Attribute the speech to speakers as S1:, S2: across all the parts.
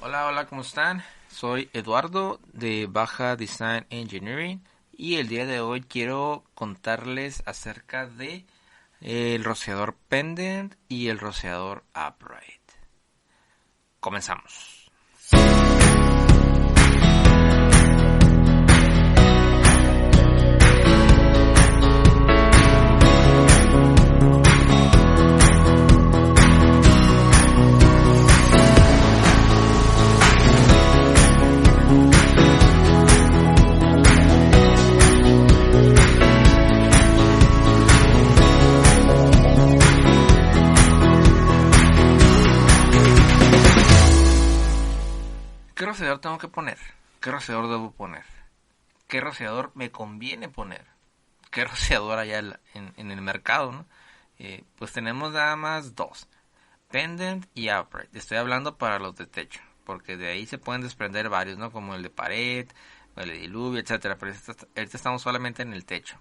S1: Hola, hola, ¿cómo están? Soy Eduardo de Baja Design Engineering y el día de hoy quiero contarles acerca de el rociador Pendant y el rociador Upright. Comenzamos. ¿Qué rociador tengo que poner? ¿Qué rociador debo poner? ¿Qué rociador me conviene poner? ¿Qué rociador hay en el mercado? ¿No? Pues tenemos nada más dos. Pendant y Upright. Estoy hablando para los de techo, porque de ahí se pueden desprender varios, ¿no? Como el de pared, el de diluvio, etcétera. Pero ahorita estamos solamente en el techo.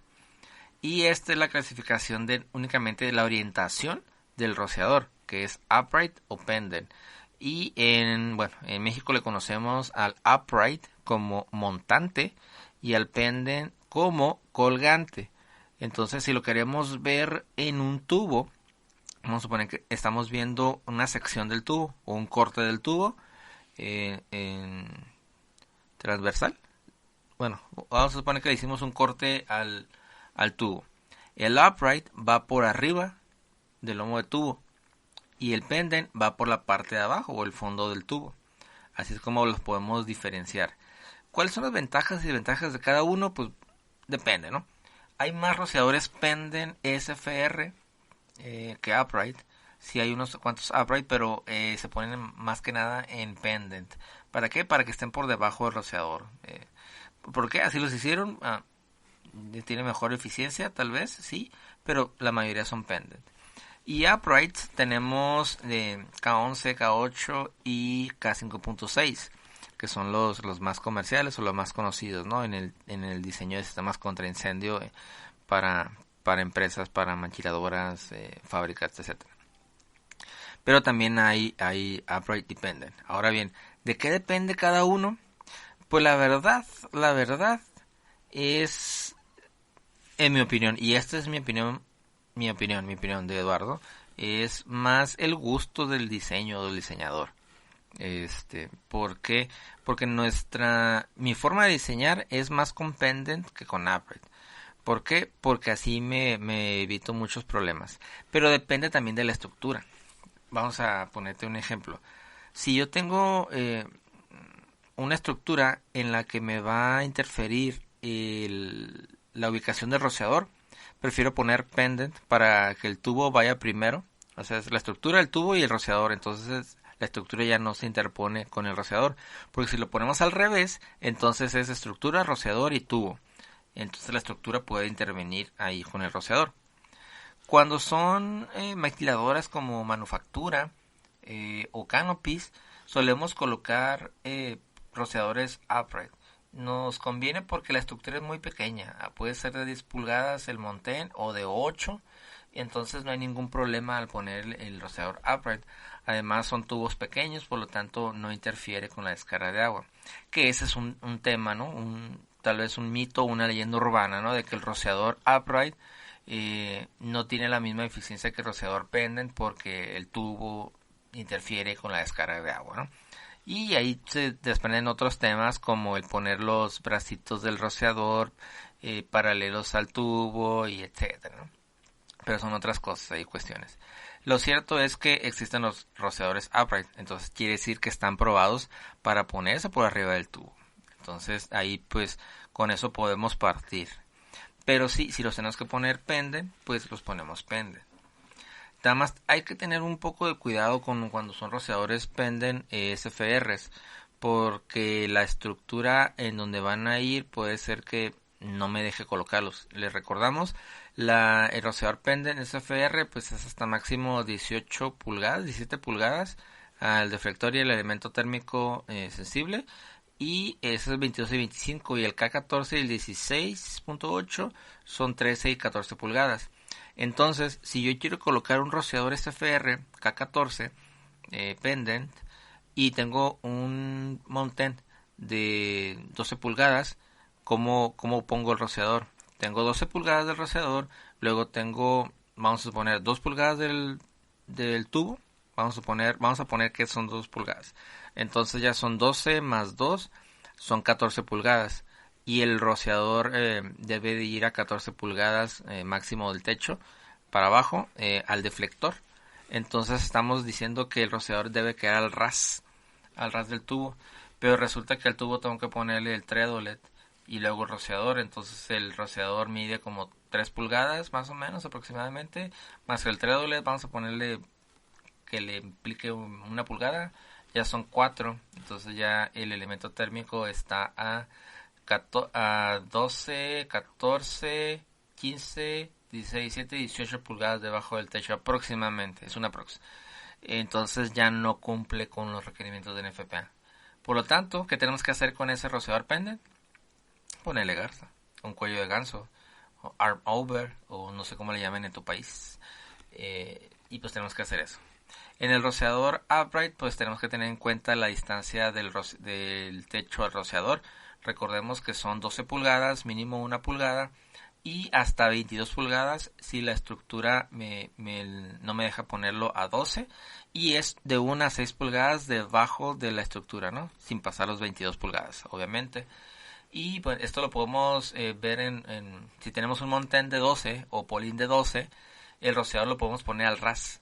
S1: Y esta es la clasificación de únicamente de la orientación del rociador, que es Upright o Pendant. Y en México le conocemos al Upright como montante y al Pendant como colgante. Entonces, si lo queremos ver en un tubo, vamos a suponer que estamos viendo una sección del tubo o un corte del tubo en transversal. Bueno, vamos a suponer que le hicimos un corte al tubo. El upright va por arriba del lomo de tubo y el pendant va por la parte de abajo o el fondo del tubo. Así es como los podemos diferenciar. ¿Cuáles son las ventajas y desventajas de cada uno? Pues depende, ¿no? Hay más rociadores pendant SFR que upright. Sí hay unos cuantos upright, pero se ponen más que nada en pendant. ¿Para qué? Para que estén por debajo del rociador. ¿Por qué? Así los hicieron. Tiene mejor eficiencia, tal vez, sí, pero la mayoría son pendant. Y upright tenemos K11, K8 y K5.6, que son los más comerciales o los más conocidos, ¿no? En el diseño de sistemas contra incendio para empresas, para maquiladoras, fábricas, etcétera. Pero también hay upright dependent. Ahora bien, ¿de qué depende cada uno? Pues la verdad es, en mi opinión, y esta es mi opinión de Eduardo, es más el gusto del diseño del diseñador. ¿Por qué? Porque mi forma de diseñar es más con pendant que con upright. ¿Por qué? Porque así me evito muchos problemas. Pero depende también de la estructura. Vamos a ponerte un ejemplo. Si yo tengo una estructura en la que me va a interferir la ubicación del rociador, prefiero poner pendant para que el tubo vaya primero. O sea, es la estructura, el tubo y el rociador. Entonces la estructura ya no se interpone con el rociador. Porque si lo ponemos al revés, entonces es estructura, rociador y tubo. Entonces la estructura puede intervenir ahí con el rociador. Cuando son maquiladoras como manufactura o canopies, solemos colocar rociadores upright. Nos conviene porque la estructura es muy pequeña. Puede ser de 10 pulgadas el montén o de 8. Entonces no hay ningún problema al poner el rociador upright. Además son tubos pequeños, por lo tanto no interfiere con la descarga de agua. Que ese es un tema, ¿no? Tal vez un mito o una leyenda urbana, ¿no? De que el rociador upright no tiene la misma eficiencia que el rociador pendant porque el tubo interfiere con la descarga de agua, ¿no? Y ahí se desprenden otros temas como el poner los bracitos del rociador paralelos al tubo y etcétera, ¿no? Pero son otras cosas, hay cuestiones. Lo cierto es que existen los rociadores upright, entonces quiere decir que están probados para ponerse por arriba del tubo. Entonces ahí pues con eso podemos partir. Pero sí, si los tenemos que poner pendant, pues los ponemos pendant. Nada más hay que tener un poco de cuidado con cuando son rociadores pendant SFRs, porque la estructura en donde van a ir puede ser que no me deje colocarlos. Les recordamos, el rociador pendant SFR pues es hasta máximo 18 pulgadas, 17 pulgadas, el deflector y el elemento térmico sensible, y ese es 22 y 25, y el K14 y el 16.8 son 13 y 14 pulgadas. Entonces, si yo quiero colocar un rociador SFR K14 pendant y tengo un montón de 12 pulgadas, ¿cómo pongo el rociador? Tengo 12 pulgadas del rociador, luego tengo, vamos a suponer, 2 pulgadas del tubo, vamos a poner que son 2 pulgadas. Entonces ya son 12 más 2, son 14 pulgadas. Y el rociador debe de ir a 14 pulgadas máximo del techo para abajo al deflector. Entonces estamos diciendo que el rociador debe quedar al ras del tubo. Pero resulta que al tubo tengo que ponerle el treadlet y luego el rociador. Entonces el rociador mide como 3 pulgadas más o menos aproximadamente. Más el treadlet vamos a ponerle que le implique una pulgada. Ya son 4. Entonces ya el elemento térmico está a 12, 14, 15, 16, 17, 18 pulgadas debajo del techo aproximadamente. Es una prox. Entonces ya no cumple con los requerimientos de NFPA. Por lo tanto, ¿qué tenemos que hacer con ese rociador pendant? Ponerle garza, un cuello de ganso, o arm over, o no sé cómo le llamen en tu país. Y pues tenemos que hacer eso. En el rociador upright, pues tenemos que tener en cuenta la distancia del techo al rociador. Recordemos que son 12 pulgadas, mínimo 1 pulgada, y hasta 22 pulgadas si la estructura no me deja ponerlo a 12, y es de 1 a 6 pulgadas debajo de la estructura, ¿no? Sin pasar los 22 pulgadas, obviamente. Y pues esto lo podemos ver si tenemos un montón de 12 o polín de 12, el rociador lo podemos poner al ras.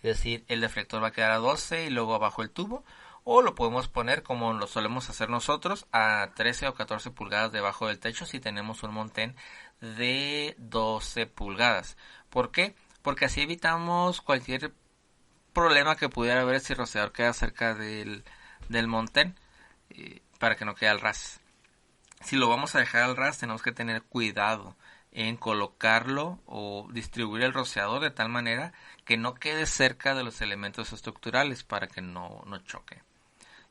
S1: Es decir, el deflector va a quedar a 12 y luego abajo el tubo. O lo podemos poner como lo solemos hacer nosotros a 13 o 14 pulgadas debajo del techo si tenemos un montón de 12 pulgadas. ¿Por qué? Porque así evitamos cualquier problema que pudiera haber si el rociador queda cerca del montón para que no quede al ras. Si lo vamos a dejar al ras tenemos que tener cuidado en colocarlo o distribuir el rociador de tal manera que no quede cerca de los elementos estructurales para que no choque.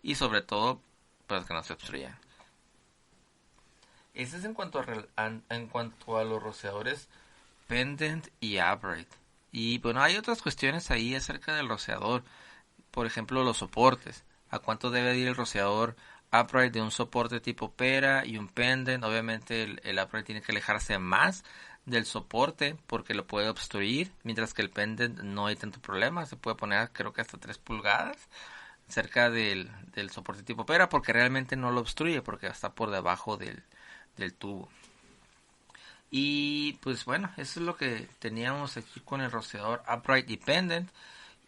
S1: Y sobre todo, pues que no se obstruya. Eso es en cuanto a los rociadores pendant y upright. Y bueno, hay otras cuestiones ahí acerca del rociador. Por ejemplo, los soportes. ¿A cuánto debe ir el rociador upright de un soporte tipo pera y un pendant? Obviamente el upright tiene que alejarse más del soporte porque lo puede obstruir, mientras que el pendant no hay tanto problema. Se puede poner creo que hasta 3 pulgadas cerca del soporte tipo pera porque realmente no lo obstruye porque está por debajo del tubo. Y pues bueno, eso es lo que teníamos aquí con el rociador upright y pendant.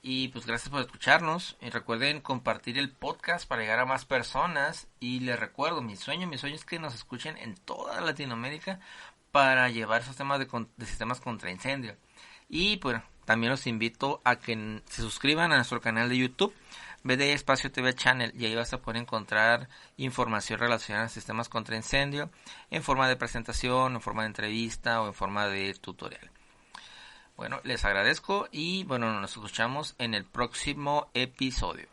S1: Y pues gracias por escucharnos. Y recuerden compartir el podcast para llegar a más personas. Y les recuerdo, mi sueño es que nos escuchen en toda Latinoamérica para llevar esos temas de sistemas contra incendio. Y pues también los invito a que se suscriban a nuestro canal de YouTube, BDI Espacio TV Channel, y ahí vas a poder encontrar información relacionada a sistemas contra incendio en forma de presentación, en forma de entrevista o en forma de tutorial. Bueno, les agradezco y bueno, nos escuchamos en el próximo episodio.